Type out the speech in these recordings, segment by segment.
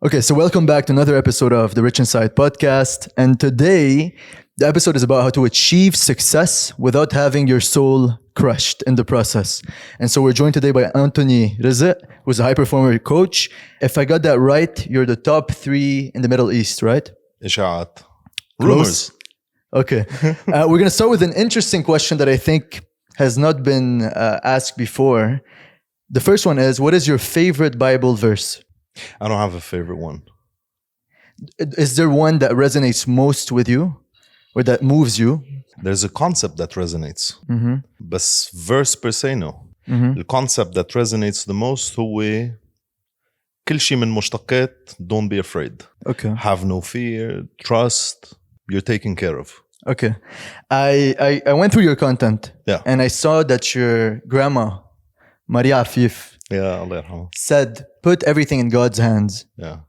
Okay, so welcome back to another episode of the Rich Inside podcast. And today, the episode is about how to achieve success without having your soul crushed in the process. And so we're joined today by Anthony Rizk, who's a high performer coach. If I got that right, you're the top 3 in the Middle East, right? إشاعات. Rumors. Okay. We're going to start with an interesting question that I think has not been asked before. The first one is, what is your favorite Bible verse? I don't have a favorite one. Is there one that resonates most with you or that moves you? There's a concept that resonates. بس verse per se no. Mm-hmm. The concept that resonates the most هو كل شيء من مشتقات don't be afraid. Okay. Have no fear, trust, you're taken care of. Okay. I went through your content. Yeah. And I saw that your grandma, Maria Afif, Yeah, الله يرحمه. said, put everything in God's hands Yeah.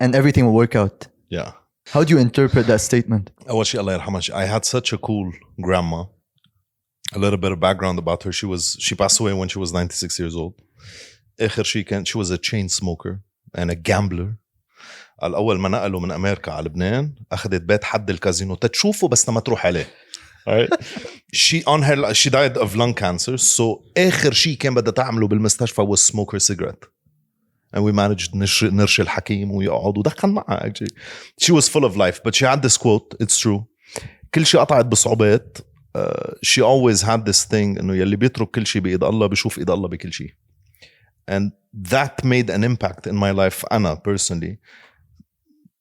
and everything will work out. Yeah. How do you interpret that statement? أول شيء الله يرحمها. I had such a cool grandma. A little bit of background about her. She passed away when she was 96 years old. آخر شيء كان she was a chain smoker and a gambler. الأول ما نقلوا من أمريكا على لبنان أخذت بيت حد الكازينو تتشوفه بس ما تروح عليه. Right? She died of lung cancer. So آخر شيء كان بدها تعمله بالمستشفى was smoke her cigarette. And we managed نرشي الحكيم ويقعد ودخن معها actually. She was full of life, but she had this quote, it's true. كل شيء قطعت بصعوبات. She always had this thing إنه يلي بيترك كل شيء بإيد الله بيشوف إيد الله بكل شيء. And that made an impact in my life أنا personally.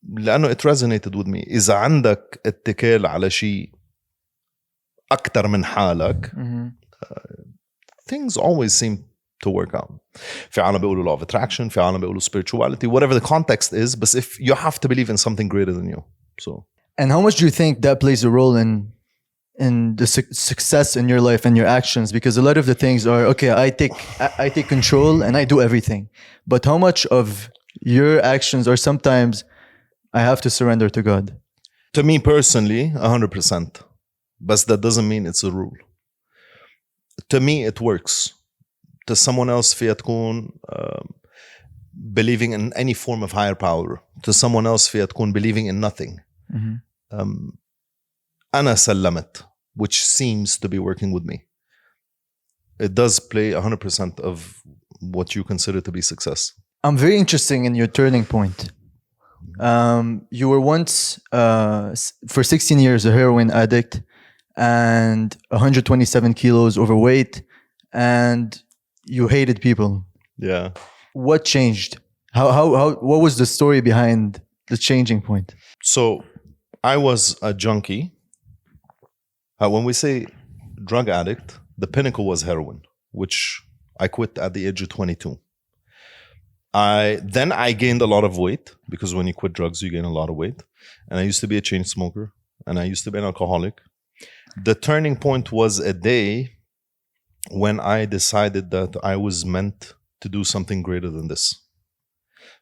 لأنه it resonated with me. إذا عندك اتكال على شيء أكتر من حالك, things always seem to work out. في عالم بيقولوا law of attraction, في عالم بيقولوا spirituality, whatever the context is, but if you have to believe in something greater than you. So. And how much do you think that plays a role in the success in your life and your actions? Because a lot of the things are, okay, I take control and I do everything. But how much of your actions are sometimes I have to surrender to God? To me personally, 100%. But that doesn't mean it's a rule. To me, it works. To someone else, فيها تكون believing in any form of higher power. To someone else, فيها تكون believing in nothing. أنا سلمت, which seems to be working with me. It does play 100% of what you consider to be success. I'm very interested in your turning point. You were once, for 16 years, a heroin addict and 127 kilos overweight, and you hated people. Yeah. What changed? What was the story behind the changing point? So I was a junkie. When we say drug addict, the pinnacle was heroin, which I quit at the age of 22. Then I gained a lot of weight, because when you quit drugs, you gain a lot of weight. And I used to be a chain smoker, and I used to be an alcoholic. The turning point was a day when I decided that I was meant to do something greater than this.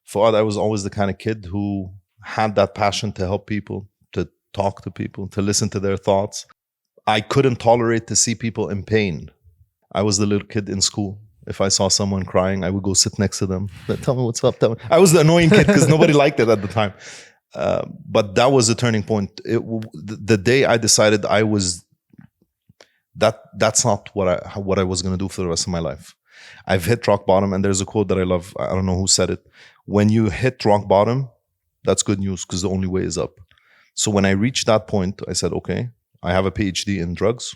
For I was always the kind of kid who had that passion to help people, to talk to people, to listen to their thoughts. I couldn't tolerate to see people in pain. I was the little kid in school. If I saw someone crying, I would go sit next to them. Tell me what's up. Tell me. I was the annoying kid because nobody liked it at the time. But that was the turning point. The day I decided I was that's not what I was going to do for the rest of my life. I've hit rock bottom, and there's a quote that I love. I don't know who said it. When you hit rock bottom, that's good news, because the only way is up. So when I reached that point, I said, okay, I have a PhD in drugs,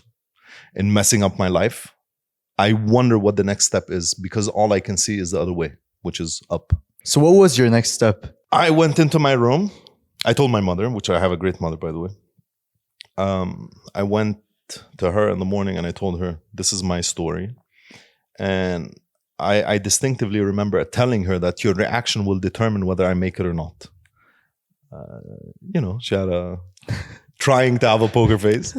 in messing up my life. I wonder what the next step is, because all I can see is the other way, which is up. So what was your next step? I went into my room. I told my mother, which I have a great mother, by the way. I went to her in the morning and I told her, this is my story. And I distinctively remember telling her that your reaction will determine whether I make it or not. She had trying to have a poker face.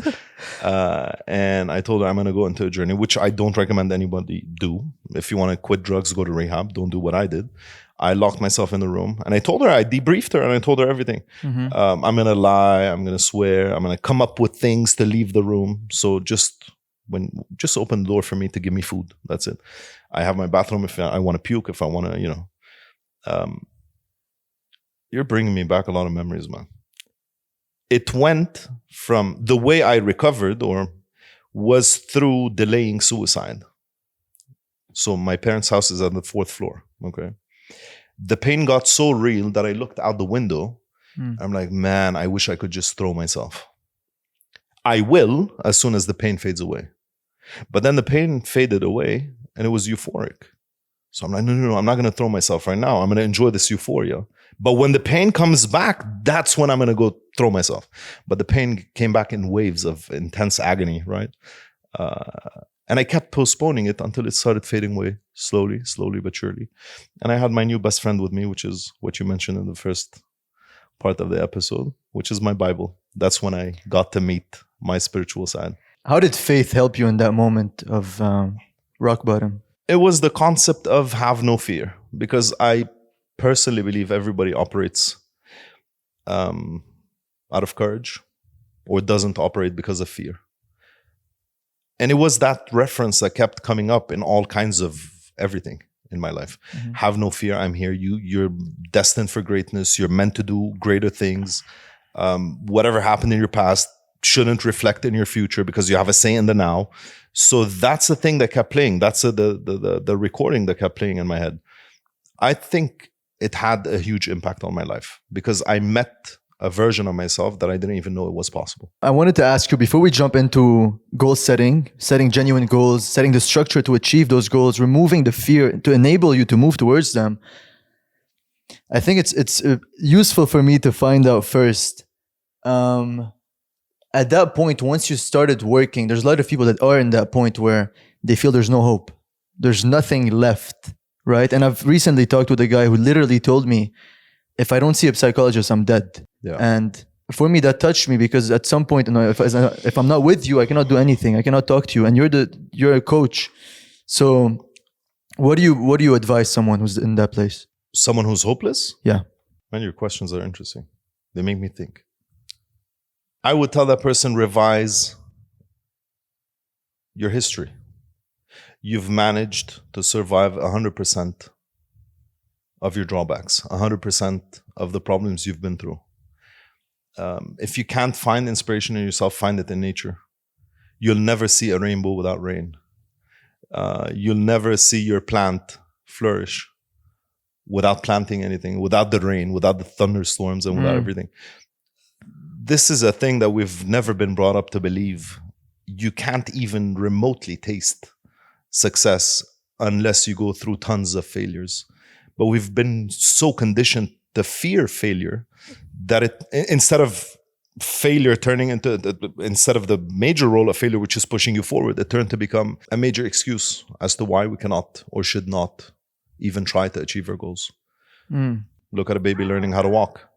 And I told her I'm going to go into a journey, which I don't recommend anybody do. If you want to quit drugs, go to rehab. Don't do what I did. I locked myself in the room and I told her, I debriefed her and I told her everything. I'm going to lie. I'm going to swear. I'm going to come up with things to leave the room. So just open the door for me to give me food. That's it. I have my bathroom if I want to puke, if I want to, You're bringing me back a lot of memories, man. It went from the way I recovered was through delaying suicide. So my parents' house is on the 4th floor. Okay. The pain got so real that I looked out the window. I'm like, man, I wish I could just throw myself. I will as soon as the pain fades away. But then the pain faded away and it was euphoric. So I'm like, no, I'm not going to throw myself right now. I'm going to enjoy this euphoria. But when the pain comes back, that's when I'm going to go throw myself. But the pain came back in waves of intense agony, right? And I kept postponing it until it started fading away slowly but surely. And I had my new best friend with me, which is what you mentioned in the first part of the episode, which is my Bible. That's when I got to meet my spiritual side. How did faith help you in that moment of rock bottom? It was the concept of have no fear, because I personally believe everybody operates out of courage or doesn't operate because of fear. And it was that reference that kept coming up in all kinds of everything in my life. Mm-hmm. Have no fear, I'm here. You're destined for greatness. You're meant to do greater things. Whatever happened in your past shouldn't reflect in your future because you have a say in the now. So that's the thing that kept playing. That's the recording that kept playing in my head. I think it had a huge impact on my life because I met a version of myself that I didn't even know it was possible. I wanted to ask you, before we jump into goal setting genuine goals, setting the structure to achieve those goals, removing the fear to enable you to move towards them, I think it's useful for me to find out first. At that point, once you started working, there's a lot of people that are in that point where they feel there's no hope. There's nothing left, right? And I've recently talked with a guy who literally told me, if I don't see a psychologist, I'm dead. Yeah. And for me, that touched me because at some point, if I'm not with you, I cannot do anything. I cannot talk to you, and you're a coach. So, what do you advise someone who's in that place? Someone who's hopeless? Yeah. Man, your questions are interesting. They make me think. I would tell that person, revise your history. You've managed to survive 100% of your drawbacks, 100% of the problems you've been through. If you can't find inspiration in yourself, find it in nature. You'll never see a rainbow without rain. You'll never see your plant flourish without planting anything, without the rain, without the thunderstorms, and without everything. This is a thing that we've never been brought up to believe. You can't even remotely taste success unless you go through tons of failures. But we've been so conditioned to fear failure that instead of failure turning into, instead of the major role of failure, which is pushing you forward, it turned to become a major excuse as to why we cannot or should not even try to achieve our goals. Look at a baby learning how to walk.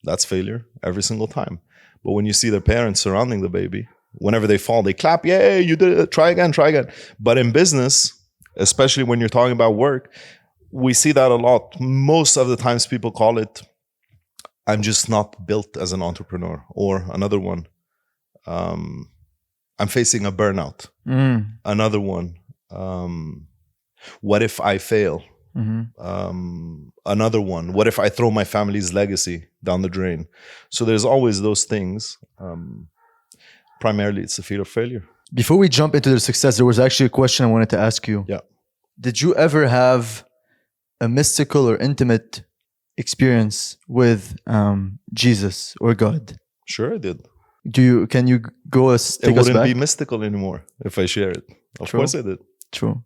That's failure every single time. But when you see their parents surrounding the baby, whenever they fall, they clap, yay, you did it, try again. But in business, especially when you're talking about work, we see that a lot. Most of the times people call it, I'm just not built as an entrepreneur. Or another one, I'm facing a burnout. Another one, what if I fail? Another one, what if I throw my family's legacy down the drain? So there's always those things. Primarily, it's the fear of failure. Before we jump into the success, there was actually a question I wanted to ask you. Yeah. Did you ever have a mystical or intimate experience with Jesus or God? Sure, I did. Can you go take us back? It wouldn't be mystical anymore if I share it. Of course I did. True.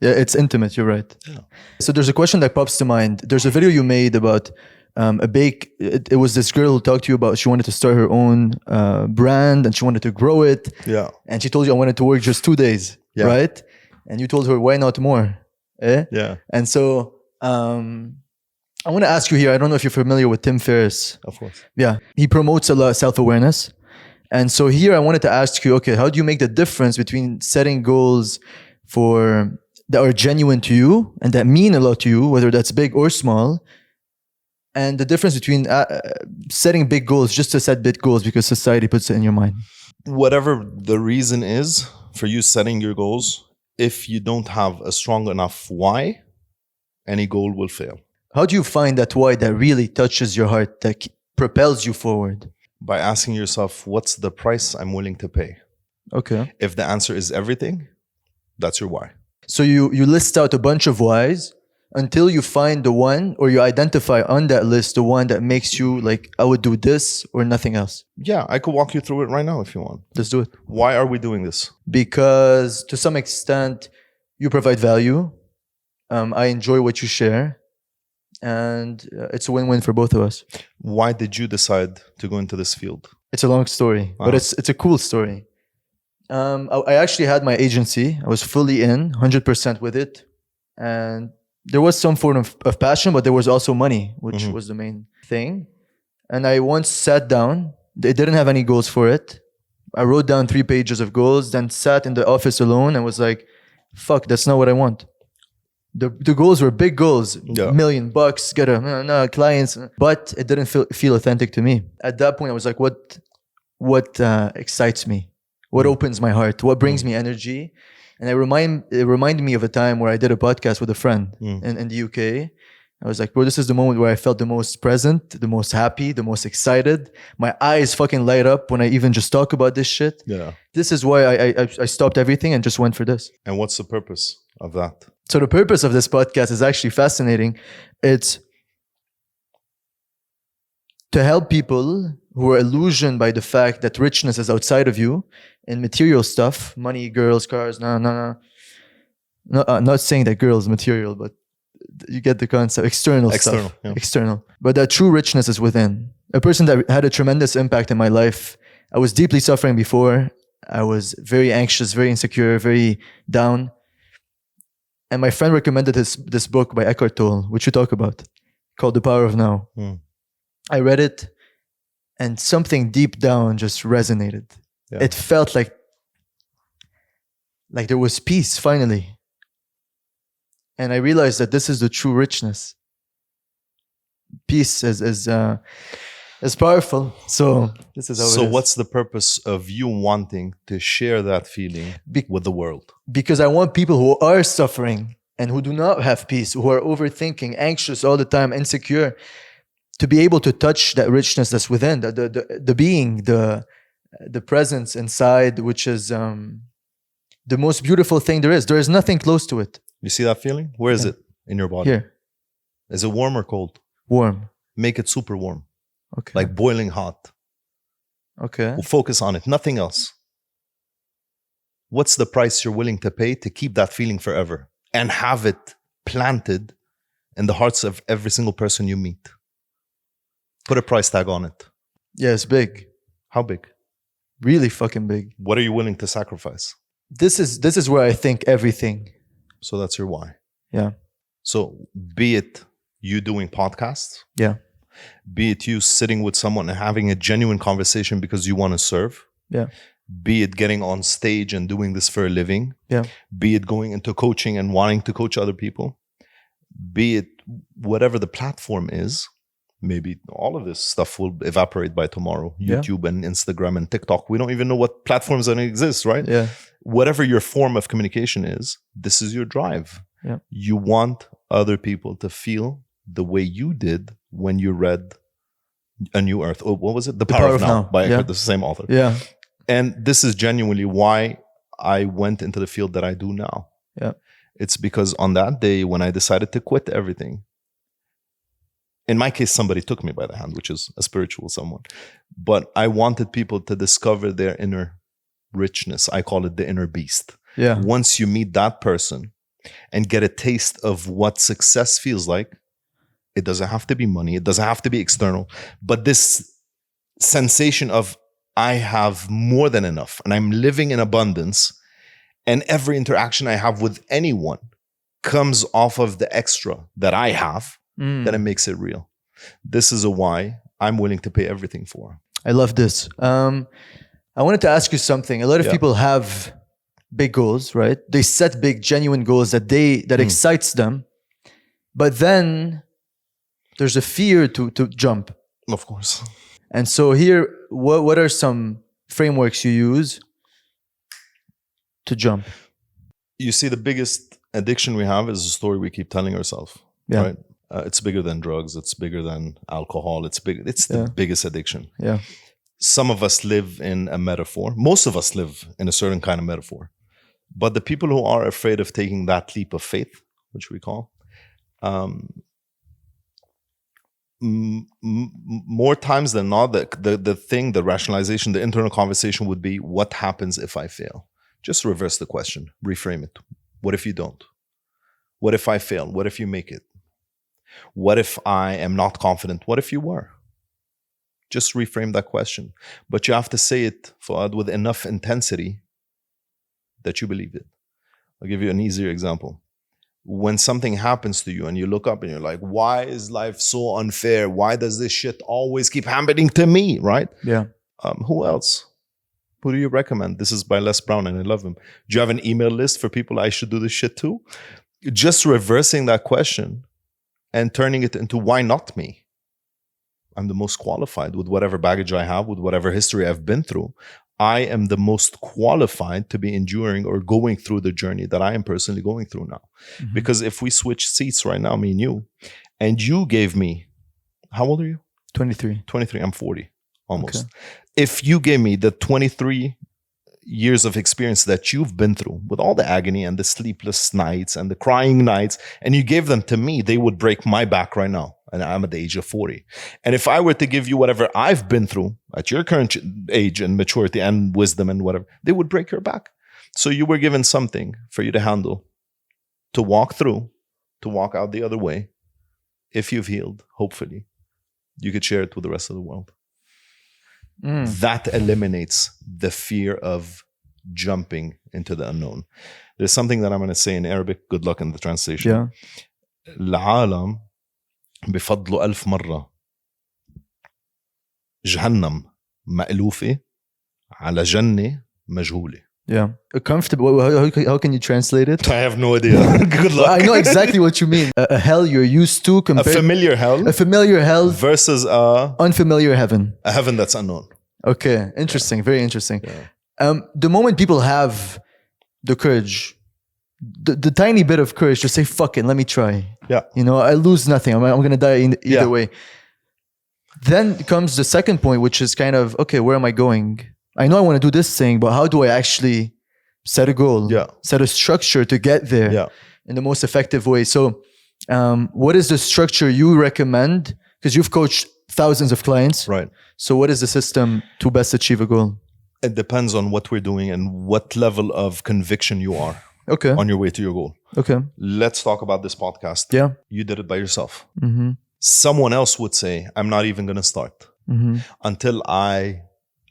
Yeah, it's intimate. You're right. Yeah. So there's a question that pops to mind. There's a video you made about a bake. It was this girl who talked to you about she wanted to start her own brand and she wanted to grow it. Yeah. And she told you, I wanted to work just 2 days. Yeah. Right? And you told her, why not more? Yeah. And so I want to ask you here, I don't know if you're familiar with Tim Ferriss. Of course. Yeah. He promotes a lot of self-awareness. And so here I wanted to ask you, okay, how do you make the difference between setting goals that are genuine to you and that mean a lot to you, whether that's big or small, and the difference between setting big goals just to set big goals because society puts it in your mind? Whatever the reason is for you setting your goals, if you don't have a strong enough why, any goal will fail. How do you find that why that really touches your heart, that propels you forward? By asking yourself, what's the price I'm willing to pay? Okay. If the answer is everything, that's your why. So you list out a bunch of whys until you find the one, or you identify on that list the one that makes you like, I would do this or nothing else. Yeah, I could walk you through it right now if you want. Let's do it. Why are we doing this? Because to some extent, you provide value. I enjoy what you share. And it's a win-win for both of us. Why did you decide to go into this field? It's a long story, but it's a cool story. I actually had my agency. I was fully in, 100% with it. And there was some form of passion, but there was also money, which was the main thing. And I once sat down. They didn't have any goals for it. I wrote down 3 pages of goals, then sat in the office alone and was like, fuck, that's not what I want. The goals were big goals, $1 million, get a clients, but it didn't feel authentic to me. At that point, I was like, what excites me? What opens my heart? What brings me energy? And it reminded me of a time where I did a podcast with a friend in the UK. I was like, bro, this is the moment where I felt the most present, the most happy, the most excited. My eyes fucking light up when I even just talk about this shit. Yeah. This is why I stopped everything and just went for this. And what's the purpose of that? So the purpose of this podcast is actually fascinating. It's to help people who are illusioned by the fact that richness is outside of you in material stuff, money, girls, cars, no. Not saying that girls material, but you get the concept. External stuff. Yeah. External. But that true richness is within. A person that had a tremendous impact in my life. I was deeply suffering before. I was very anxious, very insecure, very down. And my friend recommended this book by Eckhart Tolle, which we talk about, called The Power of Now. I read it, and something deep down just resonated. Yeah. It felt like there was peace finally. And I realized that this is the true richness. Peace is powerful. So this is how it is. So what's the purpose of you wanting to share that feeling with the world? Because I want people who are suffering and who do not have peace, who are overthinking, anxious all the time, insecure, to be able to touch that richness that's within, the being, the presence inside, which is the most beautiful thing there is. There is nothing close to it. You see that feeling? Where is it in your body? Here. Is it warm or cold? Warm. Make it super warm. Okay. Like boiling hot. Okay. We'll focus on it. Nothing else. What's the price you're willing to pay to keep that feeling forever and have it planted in the hearts of every single person you meet? Put a price tag on it. Yeah, it's big. How big? Really fucking big. What are you willing to sacrifice? This is where I think everything. So that's your why. Yeah. So be it you doing podcasts. Yeah. Be it you sitting with someone and having a genuine conversation because you want to serve. Yeah. Be it getting on stage and doing this for a living. Yeah. Be it going into coaching and wanting to coach other people. Be it whatever the platform is. Maybe all of this stuff will evaporate by tomorrow. YouTube and Instagram and TikTok. We don't even know what platforms that exist, right? Yeah. Whatever your form of communication is, this is your drive. Yeah. You want other people to feel the way you did when you read A New Earth. Oh, what was it? The Power of Now by the same author. Yeah. And this is genuinely why I went into the field that I do now. Yeah. It's because on that day when I decided to quit everything, in my case, somebody took me by the hand, which is a spiritual someone. But I wanted people to discover their inner richness. I call it the inner beast. Yeah. Once you meet that person and get a taste of what success feels like, it doesn't have to be money. It doesn't have to be external. But this sensation of I have more than enough and I'm living in abundance, and every interaction I have with anyone comes off of the extra that I have, then it makes it real. This is a why I'm willing to pay everything for. I love this. I wanted to ask you something. A lot of people have big goals, right? They set big, genuine goals that excites them. But then there's a fear to jump. Of course. And so here, what are some frameworks you use to jump? You see, the biggest addiction we have is the story we keep telling ourselves. Yeah. Right? It's bigger than drugs. It's bigger than alcohol. It's big. It's the Yeah. biggest addiction. Yeah. Some of us live in a metaphor. Most of us live in a certain kind of metaphor. But the people who are afraid of taking that leap of faith, which we call, more times than not, the rationalization, the internal conversation would be, what happens if I fail? Just reverse the question, reframe it. What if you don't? What if I fail? What if you make it? What if I am not confident? What if you were? Just reframe that question. But you have to say it, Fuad, with enough intensity that you believe it. I'll give you an easier example. When something happens to you and you look up and you're like, why is life so unfair? Why does this shit always keep happening to me, right? Yeah. Who else? Who do you recommend? This is by Les Brown and I love him. Do you have an email list for people I should do this shit to? Just reversing that question and turning it into, why not me? I'm the most qualified with whatever baggage I have, with whatever history I've been through. I am the most qualified to be enduring or going through the journey that I am personally going through now. Mm-hmm. Because if we switch seats right now, me and you gave me, how old are you? 23. 23, I'm 40, almost. Okay. If you gave me the 23 years of experience that you've been through with all the agony and the sleepless nights and the crying nights, and you gave them to me, they would break my back right now. And I'm at the age of 40. And if I were to give you whatever I've been through at your current age and maturity and wisdom and whatever, they would break your back. So you were given something for you to handle, to walk through, to walk out the other way. If you've healed, hopefully, you could share it with the rest of the world. That eliminates the fear of jumping into the unknown. There's something that I'm going to say in Arabic. Good luck in the translation. Yeah. العالم بفضلوا 1000 مرة جهنم مألوفة على جنة مجهولة. Yeah. Comfortable. How can you translate it? I have no idea. Good luck. I know exactly what you mean. A hell you're used to compared... A familiar hell versus a unfamiliar heaven. A heaven that's unknown. Okay. Interesting. Very interesting. Yeah. The moment people have the courage, the tiny bit of courage to say, fuck it, let me try. Yeah. You know, I lose nothing. I'm going to die either way. Then comes the second point, which is kind of, okay, where am I going? I know I want to do this thing, but how do I actually set a goal? Yeah. Set a structure to get there in the most effective way. So what is the structure you recommend? Because you've coached thousands of clients. Right. So what is the system to best achieve a goal? It depends on what we're doing and what level of conviction you are. Okay. On your way to your goal. Okay. Let's talk about this podcast. Yeah. You did it by yourself. Mm-hmm. Someone else would say, I'm not even going to start until I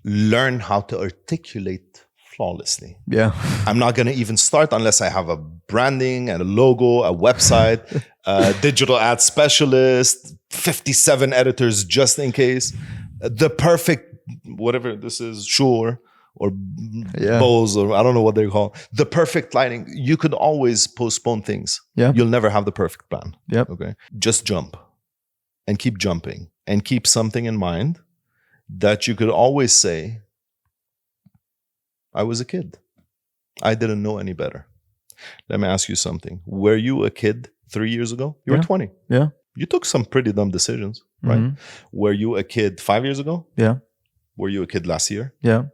learn how to articulate flawlessly. Yeah. I'm not going to even start unless I have a branding and a logo, a website, a digital ad specialist, 57 editors just in case, the perfect, whatever this is, Shure or Bose, or I don't know what they call the perfect lighting. You could always postpone things. Yeah. You'll never have the perfect plan. Yep. Okay. Just jump and keep jumping and keep something in mind that you could always say, I was a kid. I didn't know any better. Let me ask you something. Were you a kid 3 years ago? You were 20. Yeah. You took some pretty dumb decisions, right? Were you a kid 5 years ago? Yeah. Were you a kid last year? Yeah.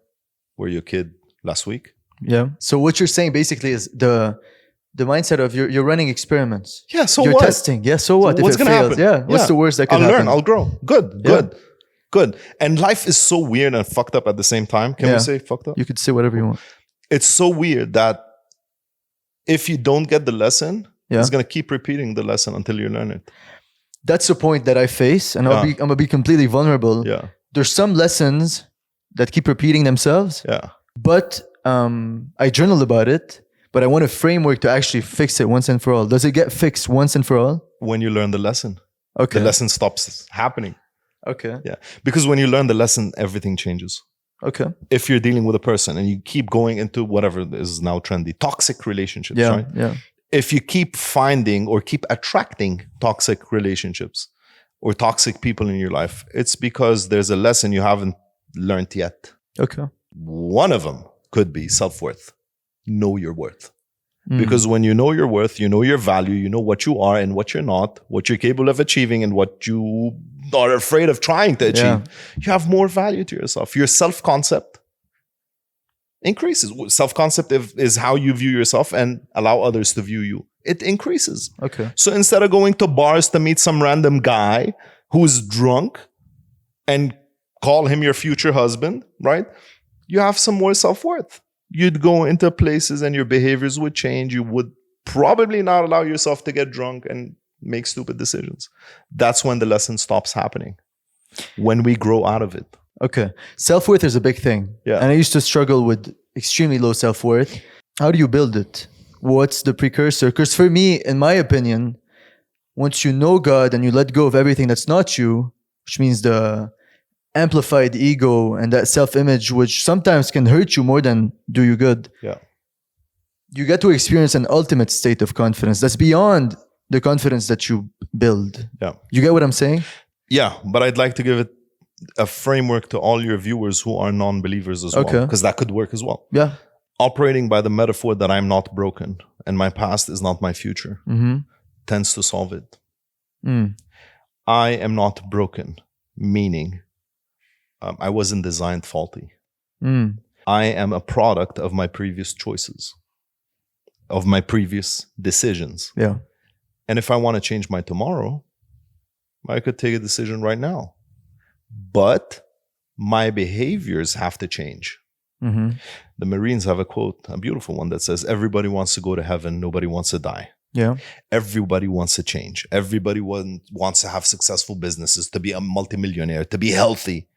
Were you a kid last week? Yeah. So what you're saying basically is the mindset of you're running experiments. Yeah. So you're what? Testing. Yeah. So what? What's if it gonna fails? happen? Yeah. What's the worst that could happen? I'll learn. I'll grow. Good. And life is so weird and fucked up at the same time. Can we say fucked up? You could say whatever you want. It's so weird that if you don't get the lesson, it's gonna keep repeating the lesson until you learn it. That's the point that I face, and I'm gonna be completely vulnerable. Yeah. There's some lessons that keep repeating themselves. Yeah. But I journal about it, but I want a framework to actually fix it once and for all. Does it get fixed once and for all? When you learn the lesson. Okay. The lesson stops happening. Okay. Yeah. Because when you learn the lesson, everything changes. Okay. If you're dealing with a person and you keep going into whatever is now trendy, toxic relationships, right? Yeah. If you keep finding or keep attracting toxic relationships or toxic people in your life, it's because there's a lesson you haven't learned yet. Okay. One of them could be self-worth. Know your worth. Because when you know your worth, you know your value, you know what you are and what you're not, what you're capable of achieving and what you are afraid of trying to achieve, you have more value to yourself. Your self-concept increases. Self-concept is how you view yourself and allow others to view you. It increases. Okay. So instead of going to bars to meet some random guy who's drunk and call him your future husband, right? You have some more self-worth. You'd go into places and your behaviors would change. You would probably not allow yourself to get drunk and make stupid decisions. That's when the lesson stops happening. When we grow out of it. Okay. Self-worth is a big thing. Yeah. And I used to struggle with extremely low self-worth. How do you build it? What's the precursor? Because for me, in my opinion, once you know God and you let go of everything that's not you, which means the amplified ego and that self-image, which sometimes can hurt you more than do you good. Yeah. You get to experience an ultimate state of confidence that's beyond the confidence that you build. Yeah. You get what I'm saying? Yeah, but I'd like to give it a framework to all your viewers who are non-believers as well, because that could work as well. Yeah. Operating by the metaphor that I'm not broken and my past is not my future tends to solve it. I am not broken, meaning I wasn't designed faulty. I am a product of my previous choices, of my previous decisions. Yeah. And if I want to change my tomorrow, I could take a decision right now. But my behaviors have to change. The Marines have a quote, a beautiful one that says, everybody wants to go to heaven, nobody wants to die. Yeah. Everybody wants to change. Everybody wants to have successful businesses, to be a multimillionaire, to be healthy.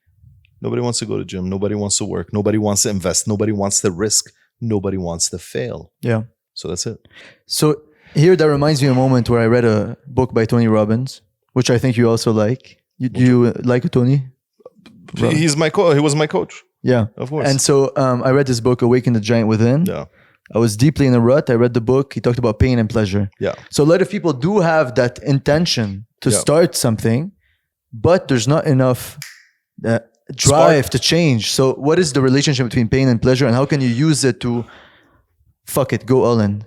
Nobody wants to go to gym. Nobody wants to work. Nobody wants to invest. Nobody wants to risk. Nobody wants to fail. Yeah. So that's it. So here, that reminds me of a moment where I read a book by Tony Robbins, which I think you also like. You like Tony? He was my coach. Yeah. Of course. And so I read this book, Awaken the Giant Within. Yeah. I was deeply in a rut. I read the book. He talked about pain and pleasure. Yeah. So a lot of people do have that intention to start something, but there's not enough drive to change. So what is the relationship between pain and pleasure, and how can you use it to go all in?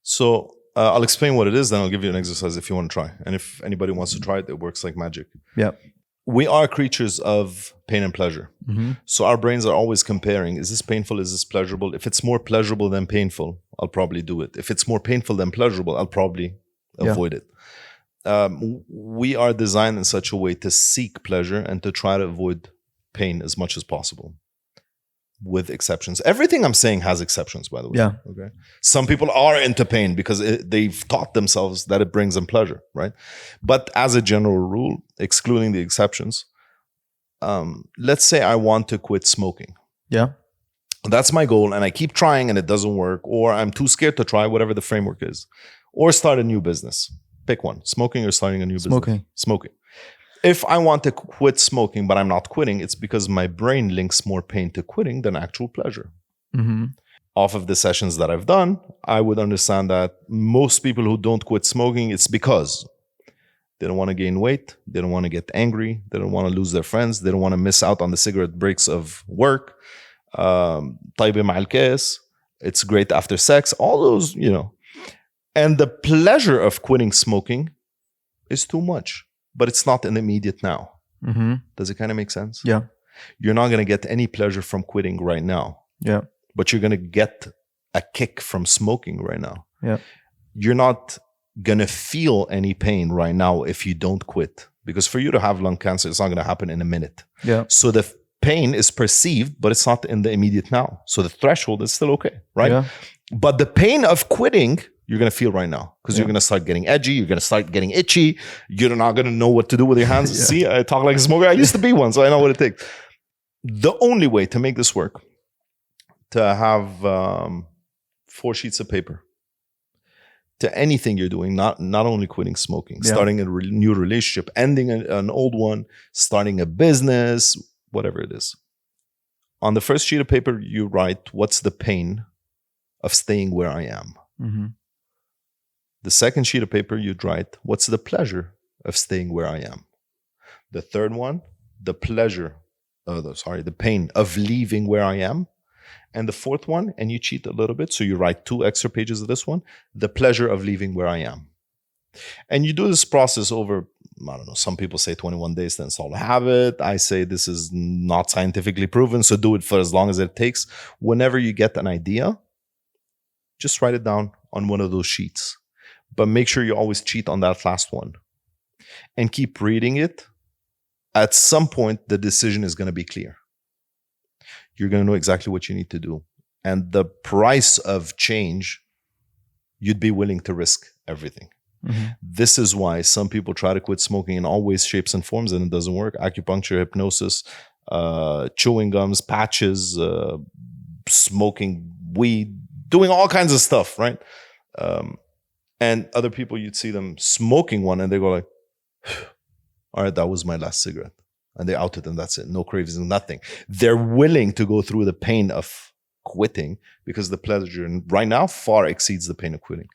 So I'll explain what it is, then I'll give you an exercise if you want to try. And if anybody wants to try it, it works like magic. Yeah. We are creatures of pain and pleasure. So our brains are always comparing, is this painful, is this pleasurable? If it's more pleasurable than painful, I'll probably do it. If it's more painful than pleasurable, I'll probably avoid it. We are designed in such a way to seek pleasure and to try to avoid pain as much as possible, with exceptions. Everything I'm saying has exceptions, by the way. Yeah. Okay. Some people are into pain because they've taught themselves that it brings them pleasure, right? But as a general rule, excluding the exceptions, let's say I want to quit smoking. Yeah. That's my goal, and I keep trying and it doesn't work, or I'm too scared to try, whatever the framework is, or start a new business. Pick one: smoking or starting a new business. Smoking. If I want to quit smoking, but I'm not quitting, it's because my brain links more pain to quitting than actual pleasure. Off of the sessions that I've done, I would understand that most people who don't quit smoking, it's because they don't want to gain weight, they don't want to get angry, they don't want to lose their friends, they don't want to miss out on the cigarette breaks of work. طيبة مع الكاس, it's great after sex, all those, And the pleasure of quitting smoking is too much. But it's not an immediate now. Does it kind of make sense? Yeah. You're not going to get any pleasure from quitting right now. Yeah. But you're going to get a kick from smoking right now. Yeah. You're not going to feel any pain right now if you don't quit. Because for you to have lung cancer, it's not going to happen in a minute. Yeah. So the pain is perceived, but it's not in the immediate now. So the threshold is still okay, right? Yeah. But the pain of quitting, you're going to feel right now, because you're going to start getting edgy. You're going to start getting itchy. You're not going to know what to do with your hands. See, I talk like a smoker. I used to be one, so I know what it takes. The only way to make this work, to have 4 sheets of paper, to anything you're doing, not only quitting smoking, starting a new relationship, ending an old one, starting a business, whatever it is. On the first sheet of paper, you write, what's the pain of staying where I am? The second sheet of paper, you'd write, what's the pleasure of staying where I am? The third one, the pain of leaving where I am. And the fourth one, and you cheat a little bit, so you write 2 extra pages of this one, the pleasure of leaving where I am. And you do this process over, I don't know, some people say 21 days to install a habit. I say this is not scientifically proven, so do it for as long as it takes. Whenever you get an idea, just write it down on one of those sheets. But make sure you always cheat on that last one. And keep reading it. At some point, the decision is going to be clear. You're going to know exactly what you need to do. And the price of change, you'd be willing to risk everything. Mm-hmm. This is why some people try to quit smoking in all ways, shapes, and forms, and it doesn't work. Acupuncture, hypnosis, chewing gums, patches, smoking weed, doing all kinds of stuff, right? And other people, you'd see them smoking one and they go like, all right, that was my last cigarette. And they out it and that's it. No cravings, nothing. They're willing to go through the pain of quitting because the pleasure right now far exceeds the pain of quitting.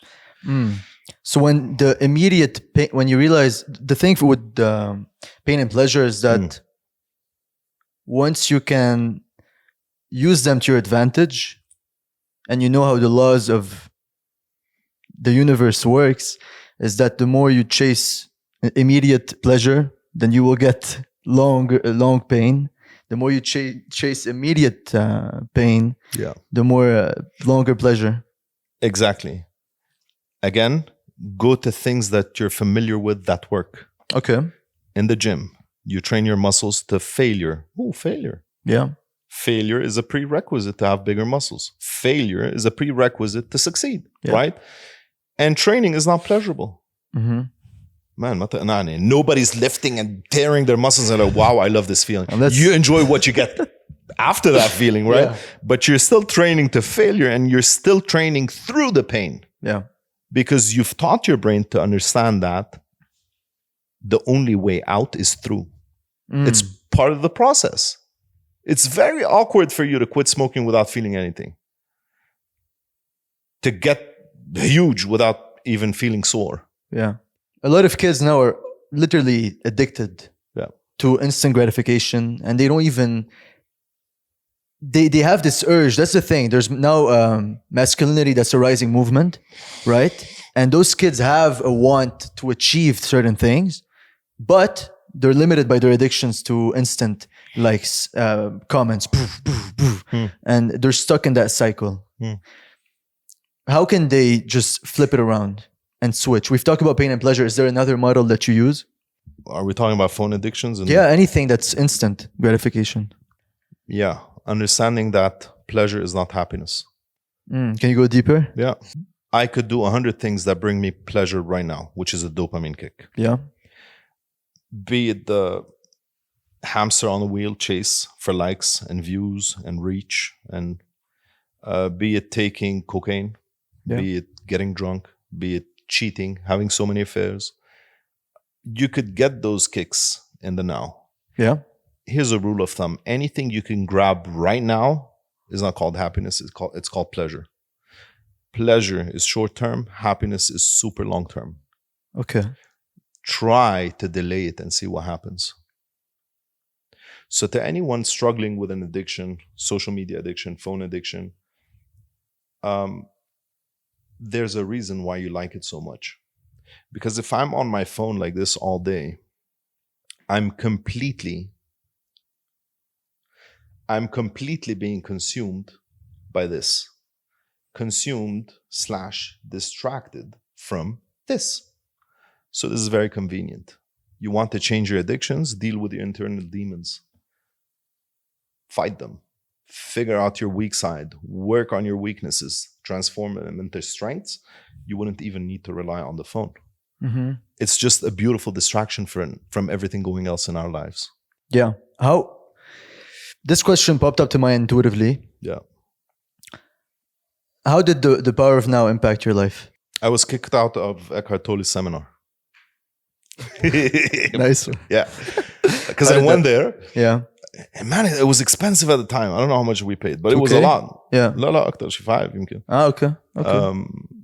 So when the immediate pain, when you realize the thing with pain and pleasure is that once you can use them to your advantage and you know how the laws of the universe works, is that the more you chase immediate pleasure, then you will get long pain. The more you chase immediate pain, the more longer pleasure. Exactly. Again, go to things that you're familiar with that work. Okay. In the gym, you train your muscles to failure. Oh, failure. Yeah. Failure is a prerequisite to have bigger muscles. Failure is a prerequisite to succeed, right? And training is not pleasurable. Mm-hmm. Man, nobody's lifting and tearing their muscles and like, wow, I love this feeling. You enjoy what you get after that feeling, right? Yeah. But you're still training to failure and you're still training through the pain. Yeah. Because you've taught your brain to understand that the only way out is through. It's part of the process. It's very awkward for you to quit smoking without feeling anything. To get huge without even feeling sore. Yeah. A lot of kids now are literally addicted to instant gratification, and they don't even, they have this urge. That's the thing. There's now masculinity, that's a rising movement, right? And those kids have a want to achieve certain things, but they're limited by their addictions to instant likes, comments, and they're stuck in that cycle. How can they just flip it around and switch? We've talked about pain and pleasure. Is there another model that you use? Are we talking about phone addictions? Anything that's instant gratification. Yeah, understanding that pleasure is not happiness. Can you go deeper? Yeah. I could do 100 things that bring me pleasure right now, which is a dopamine kick. Yeah. Be it the hamster on the wheel chase for likes and views and reach, and be it taking cocaine, be it getting drunk, be it cheating, having so many affairs. You could get those kicks in the now. Yeah. Here's a rule of thumb. Anything you can grab right now is not called happiness. It's called pleasure. Pleasure is short term. Happiness is super long term. Okay. Try to delay it and see what happens. So to anyone struggling with an addiction, social media addiction, phone addiction, there's a reason why you like it so much. Because if I'm on my phone like this all day, I'm completely being consumed by this. Consumed/distracted from this. So this is very convenient. You want to change your addictions, deal with your internal demons. Fight them. Figure out your weak side. Work on your weaknesses. Transform them into strengths. You wouldn't even need to rely on the phone. Mm-hmm. It's just a beautiful distraction from everything going else in our lives. Yeah. This question popped up to mind intuitively. Yeah. How did the power of now impact your life? I was kicked out of Eckhart Tolle's seminar. Nice. Yeah. Because I went there. Yeah. And man, it was expensive at the time. I don't know how much we paid, but it was a lot. Yeah. لا أكتر شي 5 يمكن. Okay.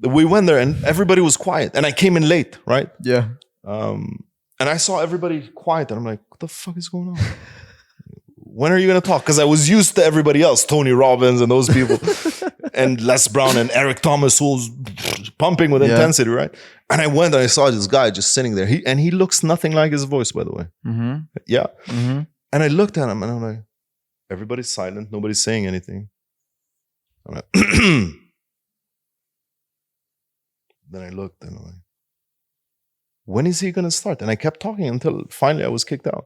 We went there and everybody was quiet. And I came in late, right? Yeah. And I saw everybody quiet. And I'm like, what the fuck is going on? when are you going to talk? Because I was used to everybody else, Tony Robbins and those people, and Les Brown and Eric Thomas, who was pumping with intensity, right? And I went and I saw this guy just sitting there. He looks nothing like his voice, by the way. Mm-hmm. Yeah. Mm-hmm. And I looked at him and I'm like, everybody's silent. Nobody's saying anything. I'm like, then I looked and I'm like, when is he going to start? And I kept talking until finally I was kicked out.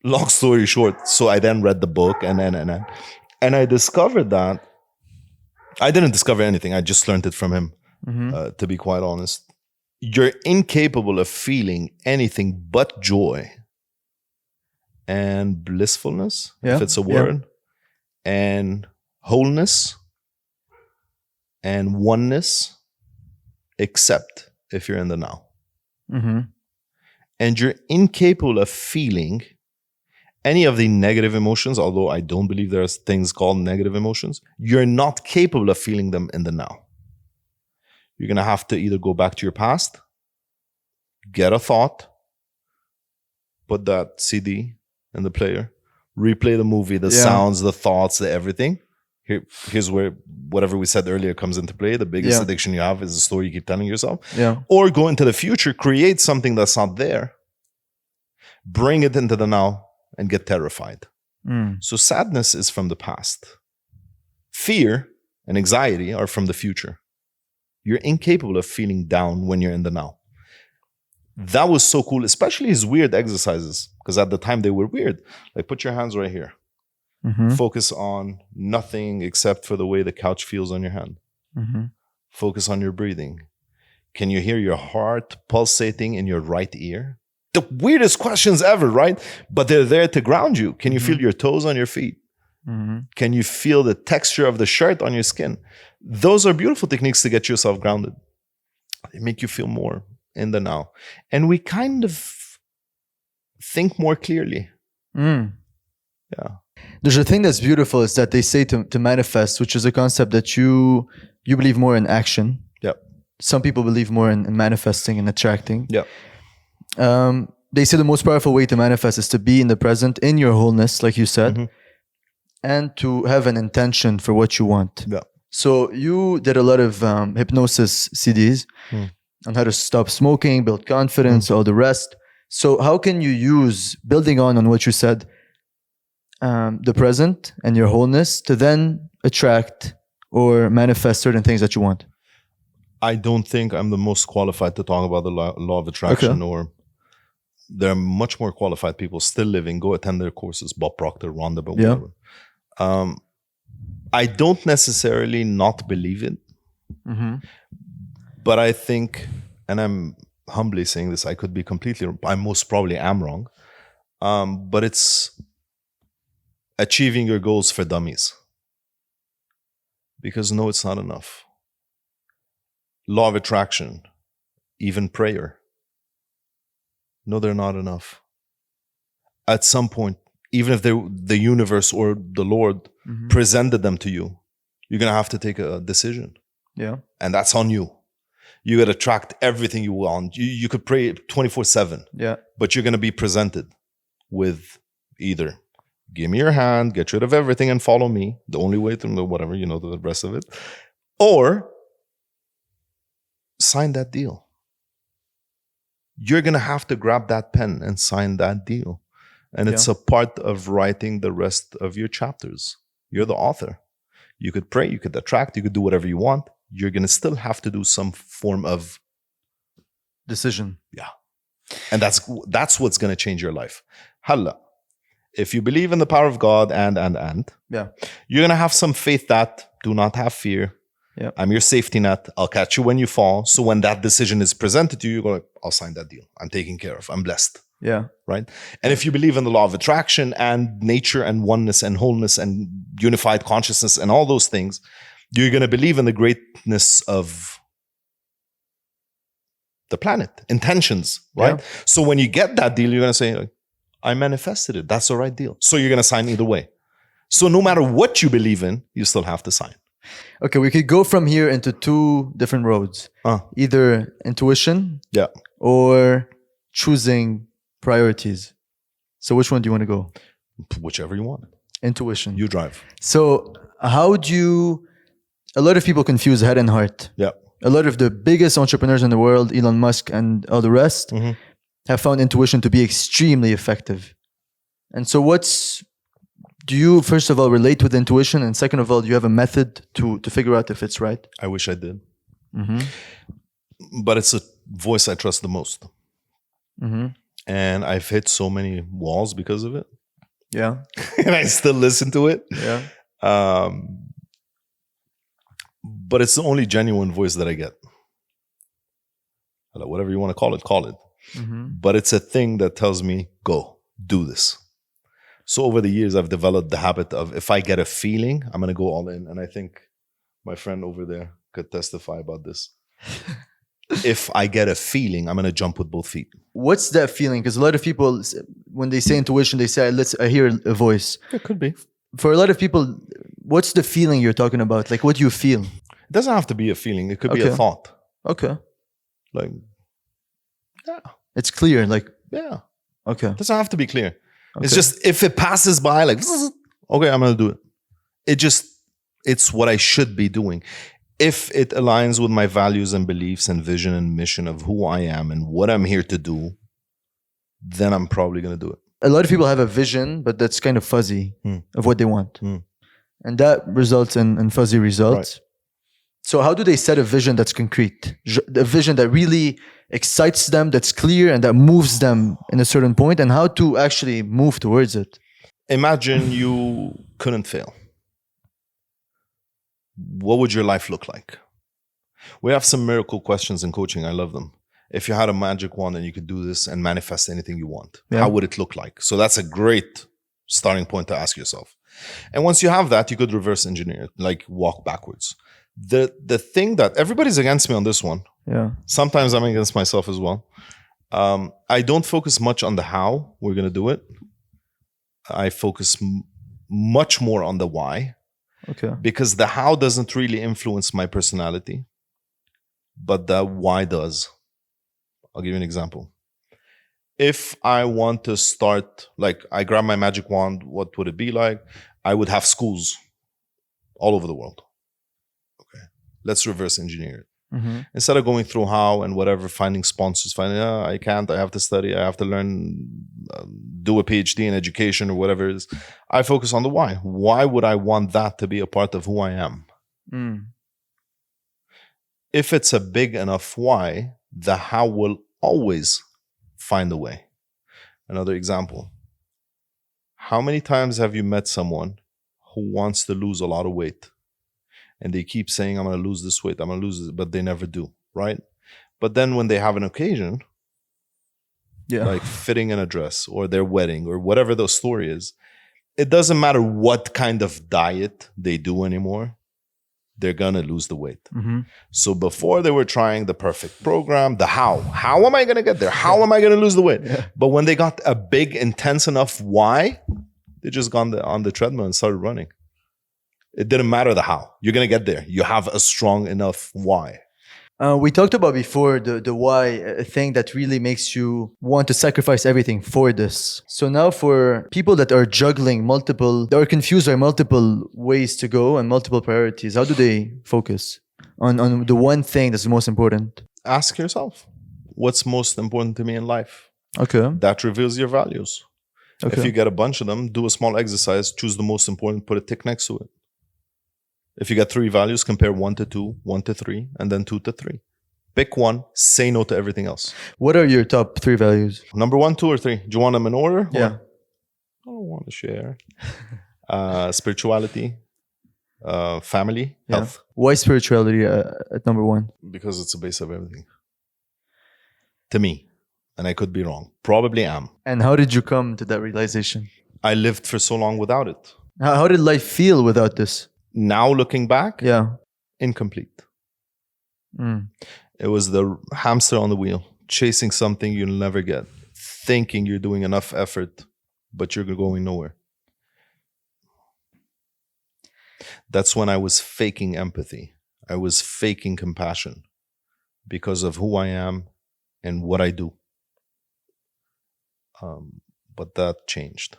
Long story short, so I then read the book and I discovered that I didn't discover anything. I just learned it from him, to be quite honest. You're incapable of feeling anything but joy and blissfulness, if it's a word, and wholeness and oneness, except if you're in the now. Mm-hmm. And you're incapable of feeling any of the negative emotions, although I don't believe there's things called negative emotions. You're not capable of feeling them in the now. You're going to have to either go back to your past, get a thought, put that CD in the player, replay the movie, the sounds, the thoughts, the everything. Here's where whatever we said earlier comes into play. The biggest addiction you have is the story you keep telling yourself. Yeah. Or go into the future, create something that's not there, bring it into the now, and get terrified. So sadness is from the past. Fear and anxiety are from the future. You're incapable of feeling down when you're in the now. That was so cool, especially his weird exercises, because at the time they were weird. Like, put your hands right here. Mm-hmm. Focus on nothing except for the way the couch feels on your hand. Mm-hmm. Focus on your breathing. Can you hear your heart pulsating in your right ear? The weirdest questions ever, right? But they're there to ground you. Can you feel your toes on your feet? Mm-hmm. Can you feel the texture of the shirt on your skin? Those are beautiful techniques to get yourself grounded. They make you feel more in the now. And we kind of think more clearly. Mm. Yeah. There's a thing that's beautiful is that they say to manifest, which is a concept that you believe more in action. Yep. Some people believe more in manifesting and attracting. Yep. They say the most powerful way to manifest is to be in the present, in your wholeness, like you said, and to have an intention for what you want. Yeah. So you did a lot of hypnosis CDs on how to stop smoking, build confidence, all the rest. So how can you use, building on what you said, the present and your wholeness to then attract or manifest certain things that you want? I don't think I'm the most qualified to talk about the law of attraction, or there are much more qualified people still living. Go attend their courses, Bob Proctor, Rhonda, but whatever. I don't necessarily not believe it, but I think, and I'm humbly saying this, I could be completely, I most probably am wrong, but it's achieving your goals for dummies. Because no, it's not enough. Law of attraction, even prayer. No, they're not enough. At some point, even if the universe or the Lord presented them to you, you're going to have to take a decision. Yeah. And that's on you. You got to attract everything you want. You could pray 24/7. Yeah. But you're going to be presented with either give me your hand, get rid of everything and follow me. The only way to know whatever, you know, the rest of it. Or sign that deal. You're going to have to grab that pen and sign that deal. And it's a part of writing the rest of your chapters. You're the author. You could pray, you could attract, you could do whatever you want. You're going to still have to do some form of decision. Yeah. And that's what's going to change your life. Halla. If you believe in the power of God and you're going to have some faith that do not have fear. Yeah. I'm your safety net. I'll catch you when you fall. So when that decision is presented to you, you go, I'll sign that deal. I'm taken care of. I'm blessed. Yeah. Right. And if you believe in the law of attraction and nature and oneness and wholeness and unified consciousness and all those things, you're going to believe in the greatness of the planet, intentions, right? Yeah. So when you get that deal, you're going to say, I manifested it. That's the right deal. So you're going to sign either way. So no matter what you believe in, you still have to sign. Okay, we could go from here into two different roads. Either intuition or choosing priorities. So which one do you want to go? Whichever you want. Intuition. You drive. So how do you, a lot of people confuse head and heart. Yeah. A lot of the biggest entrepreneurs in the world, Elon Musk and all the rest, have found intuition to be extremely effective. And so do you, first of all, relate with intuition? And second of all, do you have a method to figure out if it's right? I wish I did. But it's a voice I trust the most. And I've hit so many walls because of it. Yeah. And I still listen to it. Yeah. But it's the only genuine voice that I get. Whatever you want to call it. But it's a thing that tells me, go, do this. So over the years, I've developed the habit of, if I get a feeling, I'm going to go all in. And I think my friend over there could testify about this. If I get a feeling, I'm going to jump with both feet. What's that feeling? Because a lot of people, when they say intuition, they say, I hear a voice. It could be. For a lot of people, what's the feeling you're talking about? Like, what do you feel? It doesn't have to be a feeling. It could be a thought. Okay. Like, yeah. It's clear. Like, yeah. Okay. It doesn't have to be clear. Okay. It's just, if it passes by, like, okay, I'm going to do it. It's what I should be doing. If it aligns with my values and beliefs and vision and mission of who I am and what I'm here to do, then I'm probably going to do it. A lot of people have a vision, but that's kind of fuzzy of what they want. And that results in fuzzy results. Right. So how do they set a vision that's concrete? A vision that really excites them, that's clear, and that moves them in a certain point, and how to actually move towards it? Imagine you couldn't fail. What would your life look like? We have some miracle questions in coaching. I love them. If you had a magic wand and you could do this and manifest anything you want, how would it look like? So that's a great starting point to ask yourself. And once you have that, you could reverse engineer it, like walk backwards. The thing that everybody's against me on this one. Yeah. Sometimes I'm against myself as well. I don't focus much on the how we're going to do it. I focus much more on the why. Okay. Because the how doesn't really influence my personality, but the why does. I'll give you an example. If I want to start, like I grab my magic wand, what would it be like? I would have schools all over the world. Okay. Let's reverse engineer it. Instead of going through how and whatever, finding sponsors, I can't, I have to study, I have to learn, do a PhD in education or whatever it is. I focus on the why. Why would I want that to be a part of who I am? If it's a big enough why, the how will always find a way. Another example. How many times have you met someone who wants to lose a lot of weight? And they keep saying, I'm going to lose this weight, I'm going to lose this, but they never do, right? But then when they have an occasion, like fitting in a dress or their wedding or whatever the story is, it doesn't matter what kind of diet they do anymore, they're going to lose the weight. So before they were trying the perfect program, the how am I going to get there? How am I going to lose the weight? But when they got a big, intense enough why, they just got on the treadmill and started running. It didn't matter the how. You're going to get there. You have a strong enough why. We talked about before the why, a thing that really makes you want to sacrifice everything for this. So now for people that are juggling that are confused by multiple ways to go and multiple priorities, how do they focus on the one thing that's the most important? Ask yourself, what's most important to me in life? Okay. That reveals your values. Okay. If you get a bunch of them, do a small exercise, choose the most important, put a tick next to it. If you got 3 values, compare 1 to 2, 1 to 3, and then 2 to 3. Pick one, say no to everything else. What are your top 3 values? Number 1, 2, or 3? Do you want them in order? Yeah. I don't want to share. Spirituality, family, health. Why spirituality at number 1? Because it's the base of everything. To me. And I could be wrong. Probably am. And how did you come to that realization? I lived for so long without it. How did life feel without this? Now looking back, incomplete. It was the hamster on the wheel, chasing something you'll never get, thinking you're doing enough effort, but you're going nowhere. That's when I was faking empathy. I was faking compassion because of who I am and what I do. but that changed.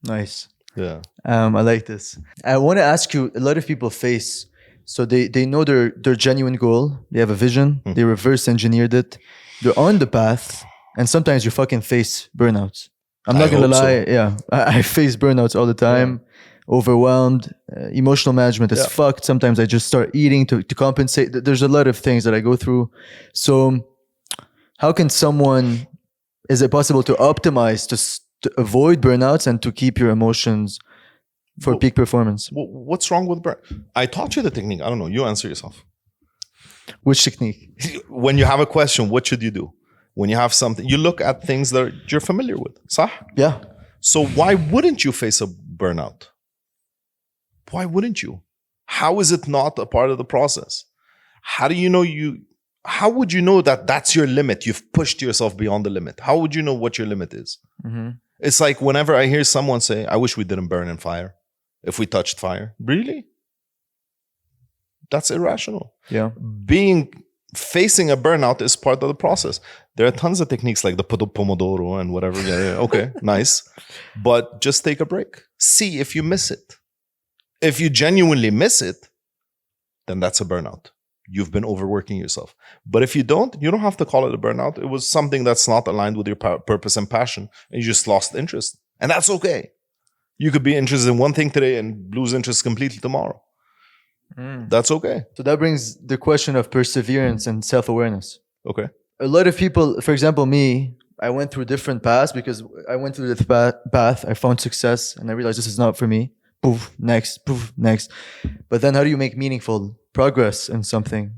Nice. Yeah. I like this. I want to ask you, a lot of people face, so they know their genuine goal. They have a vision. They reverse engineered it. They're on the path. And sometimes you fucking face burnouts. I'm not going to lie. So. Yeah. I face burnouts all the time. Overwhelmed. Emotional management is fucked. Sometimes I just start eating to compensate. There's a lot of things that I go through. So how can someone, is it possible to optimize to avoid burnouts and to keep your emotions for peak performance? What's wrong with I taught you the technique. I don't know. You answer yourself. Which technique? When you have a question, what should you do? When you have something, you look at things that you're familiar with. Sah? Yeah. So why wouldn't you face a burnout? Why wouldn't you? How is it not a part of the process? How do you know how would you know that that's your limit? You've pushed yourself beyond the limit. How would you know what your limit is? Mm-hmm. It's like whenever I hear someone say, I wish we didn't burn in fire. If we touched fire. Really? That's irrational. Yeah. Facing a burnout is part of the process. There are tons of techniques like the Pomodoro and whatever. Yeah, okay, nice. But just take a break. See if you miss it. If you genuinely miss it, then that's a burnout. You've been overworking yourself. But if you don't have to call it a burnout. It was something that's not aligned with your purpose and passion, and you just lost interest. And that's okay. You could be interested in one thing today and lose interest completely tomorrow. That's okay. So that brings the question of perseverance and self-awareness. Okay. A lot of people, for example, me, I went through different paths because I went through this path. I found success and I realized this is not for me. Poof, next, poof, next. But then how do you make meaningful progress in something?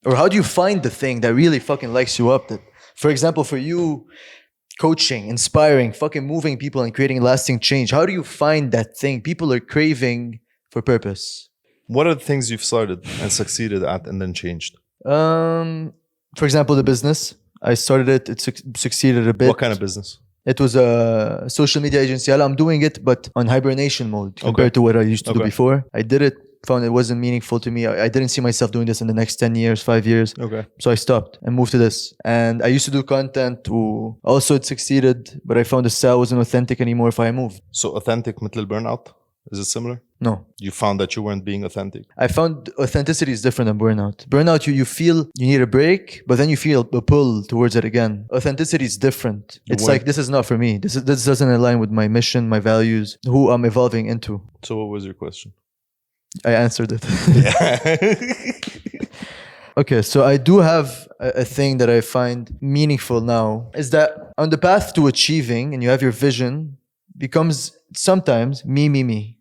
Or how do you find the thing that really fucking lights you up? That, for example, for you, coaching, inspiring, fucking moving people and creating lasting change. How do you find that thing? People are craving for purpose. What are the things you've started and succeeded at and then changed? For example, the business. I started it. It succeeded a bit. What kind of business? It was a social media agency. I'm doing it, but on hibernation mode compared to what I used to do before. I did it, found it wasn't meaningful to me. I didn't see myself doing this in the next 10 years, 5 years. Okay. So I stopped and moved to this. And I used to do content. Also, it succeeded, but I found the style wasn't authentic anymore if I moved. So authentic مثل burnout? Is it similar? No. You found that you weren't being authentic? I found authenticity is different than burnout. Burnout, you feel you need a break, but then you feel a pull towards it again. Authenticity is different. It's like, this is not for me. This doesn't align with my mission, my values, who I'm evolving into. So what was your question? I answered it. Yeah. Okay, so I do have a thing that I find meaningful now is that on the path to achieving and you have your vision becomes sometimes me,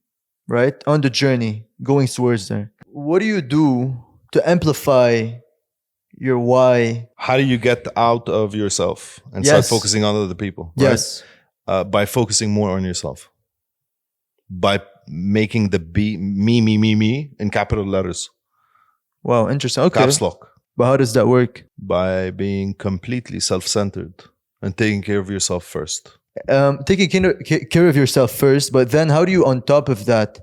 right? On the journey, going towards there. What do you do to amplify your why? How do you get out of yourself and start focusing on other people? Right? Yes. By focusing more on yourself. By making the me in capital letters. Wow, interesting. Okay. Caps lock. But how does that work? By being completely self-centered and taking care of yourself first. Taking care of yourself first, but then how do you, on top of that,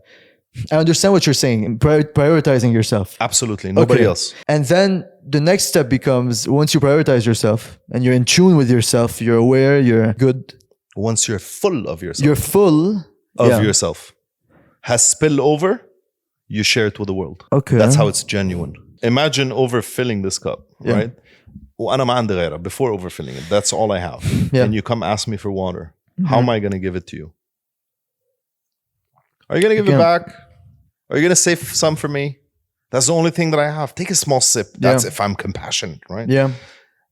I understand what you're saying, prioritizing yourself. Absolutely. Nobody else. And then the next step becomes, once you prioritize yourself and you're in tune with yourself, you're aware, you're good. Once you're full of yourself. You're full of yourself. Has spilled over, you share it with the world. Okay. That's how it's genuine. Imagine overfilling this cup, right? وأنا ما عندي غيرها. Before overfilling it, that's all I have. And you come ask me for water. How am I going to give it to you? Are you going to give it back? Are you going to save some for me? That's the only thing that I have. Take a small sip. That's if I'm compassionate, right? Yeah.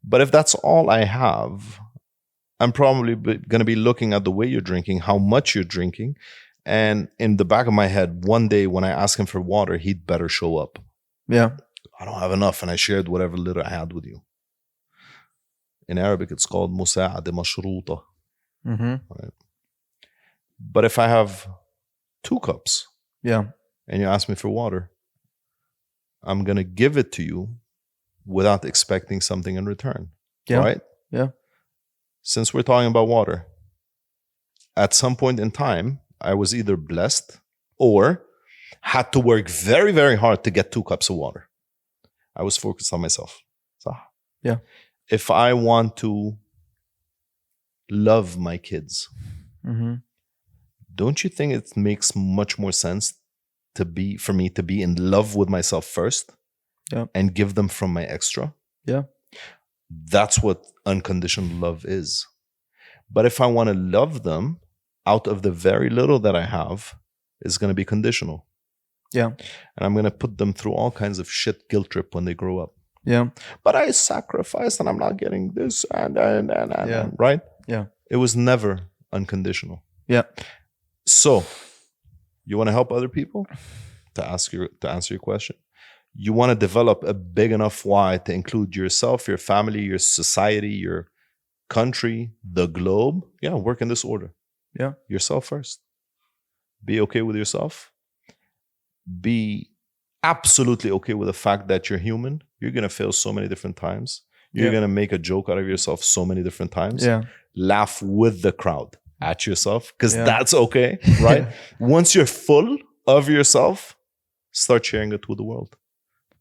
But if that's all I have, I'm probably going to be looking at the way you're drinking, how much you're drinking. And in the back of my head, one day when I ask him for water, he'd better show up. Yeah. I don't have enough. And I shared whatever little I had with you. In Arabic, it's called مساعدة مشروطة. Right? But if I have 2 cups and you ask me for water, I'm going to give it to you without expecting something in return. Right? Yeah. Since we're talking about water, at some point in time, I was either blessed or had to work very, very hard to get 2 cups of water. I was focused on myself. Yeah. If I want to love my kids. Mm-hmm. Don't you think it makes much more sense for me to be in love with myself first Yeah. and give them from my extra? Yeah. That's what unconditional love is. But if I want to love them out of the very little that I have, it's going to be conditional. Yeah. And I'm going to put them through all kinds of shit guilt trip when they grow up. Yeah. But I sacrificed and I'm not getting this and Yeah. right? Yeah. It was never unconditional. Yeah. So, you want to help other people? To answer your question, you want to develop a big enough why to include yourself, your family, your society, your country, the globe. Yeah, work in this order. Yeah. Yourself first. Be okay with yourself. Be absolutely okay with the fact that you're human. You're going to fail so many different times. You're going to make a joke out of yourself so many different times. Yeah. Laugh with the crowd at yourself because Yeah. that's okay, right? Once you're full of yourself, start sharing it with the world.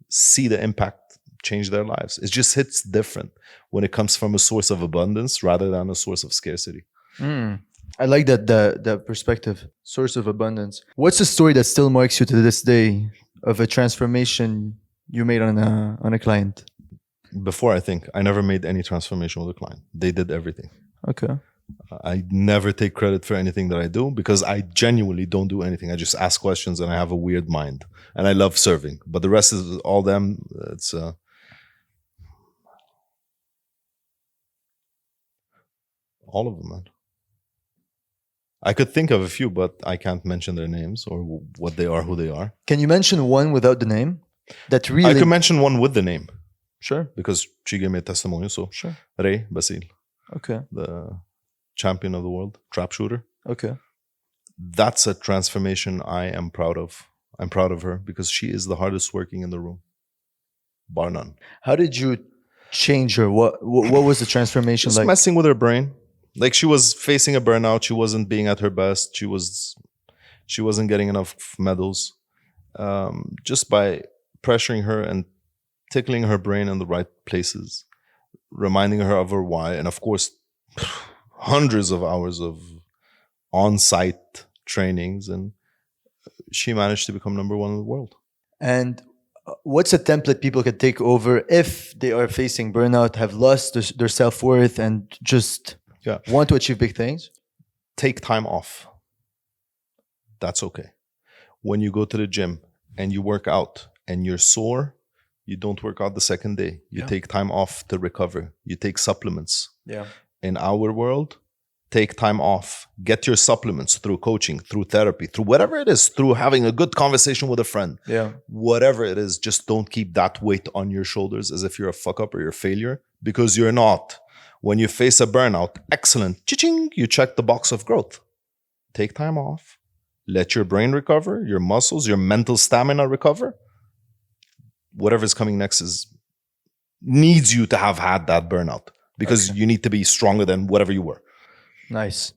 See the impact change their lives. It just hits different when it comes from a source of abundance rather than a source of scarcity. I like that perspective. Source of abundance. What's a story that still marks you to this day of a transformation you made on a client? Before, I never made any transformation with a client. They did everything. Okay. I never take credit for anything that I do because I genuinely don't do anything. I just ask questions and I have a weird mind and I love serving. But the rest is all them. It's all of them, man. I could think of a few, but I can't mention their names or what they are, who they are. Can you mention one without the name? That really. I could mention one with the name. Sure. Because she gave me a testimonial. So, Sure. Ray Basil, Okay. the champion of the world, trap shooter. Okay. That's a transformation I am proud of. I'm proud of her because she is the hardest working in the room, bar none. How did you change her? What was the transformation Just like? messing with her brain. Like she was facing a burnout. She wasn't being at her best. She wasn't getting enough medals. Just by pressuring her and tickling her brain in the right places, reminding her of her why, and of course, hundreds of hours of on-site trainings, and she managed to become number one in the world. And what's a template people can take over if they are facing burnout, have lost their self-worth, and just want to achieve big things? Take time off. That's okay. When you go to the gym and you work out and you're sore, you don't work out the second day. You take time off to recover. You take supplements. Yeah. In our world, take time off. Get your supplements through coaching, through therapy, through whatever it is, through having a good conversation with a friend. Yeah. Whatever it is, just don't keep that weight on your shoulders as if you're a fuck up or you're a failure, because you're not. When you face a burnout, excellent. Cha-ching, you check the box of growth. Take time off. Let your brain recover, your muscles, your mental stamina recover. Whatever's coming next needs you to have had that burnout, because you need to be stronger than whatever you were. Nice.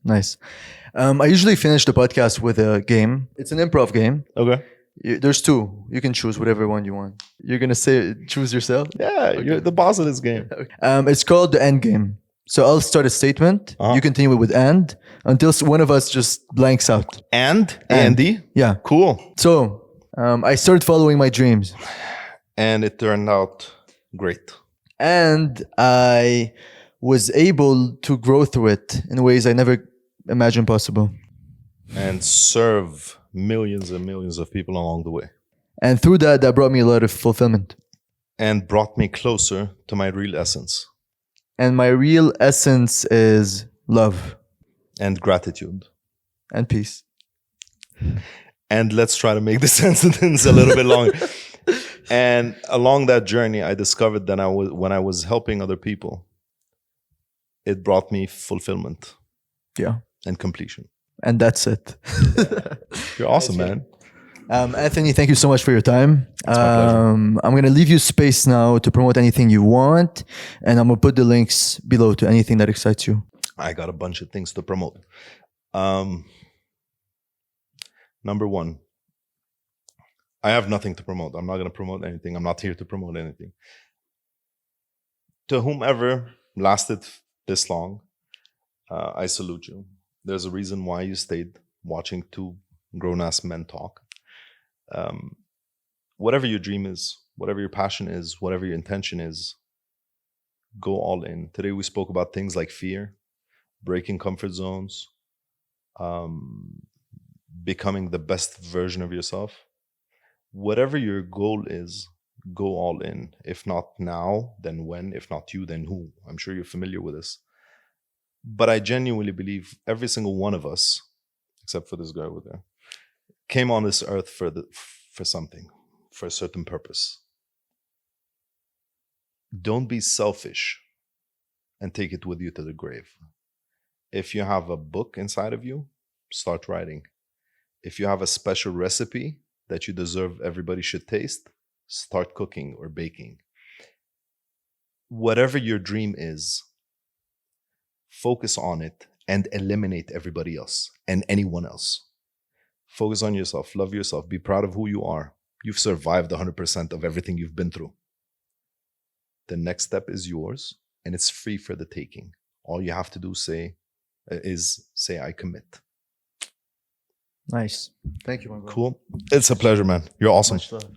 I usually finish the podcast with a game. It's an improv game. Okay. There's two. You can choose whatever one you want. You're gonna choose yourself? Yeah, okay. You're the boss of this game. It's called the end game. So I'll start a statement. You continue with "and" until one of us just blanks out. And Andy. Yeah. Cool. So I started following my dreams. And it turned out great. And I was able to grow through it in ways I never imagined possible. And serve millions and millions of people along the way. And through that brought me a lot of fulfillment. And brought me closer to my real essence. And my real essence is love. And gratitude. And peace. And let's try to make the sentence a little bit longer. And along that journey, I discovered that when I was helping other people, it brought me fulfillment. Yeah. And completion. And that's it. You're awesome, man. Anthony, thank you so much for your time. It's my pleasure. I'm going to leave you space now to promote anything you want. And I'm going to put the links below to anything that excites you. I got a bunch of things to promote. Number one, I have nothing to promote. I'm not going to promote anything. I'm not here to promote anything. To whomever lasted this long, I salute you. There's a reason why you stayed watching two grown-ass men talk. Um, whatever your dream is, whatever your passion is, whatever your intention is, go all in. Today we spoke about things like fear, breaking comfort zones, um, becoming the best version of yourself. Whatever your goal is, go all in. If not now, then when? If not you, then who? I'm sure you're familiar with this. But I genuinely believe every single one of us, except for this guy over there, came on this earth for something, for a certain purpose. Don't be selfish and take it with you to the grave. If you have a book inside of you, start writing. If you have a special recipe that you deserve everybody should taste, start cooking or baking. Whatever your dream is, focus on it and eliminate everybody else and anyone else. Focus on yourself, love yourself, be proud of who you are. You've survived 100% of everything you've been through. The next step is yours and it's free for the taking. All you have to do is say, I commit. Nice. Thank you, my brother. Cool. It's a pleasure, man. You're awesome. Much love.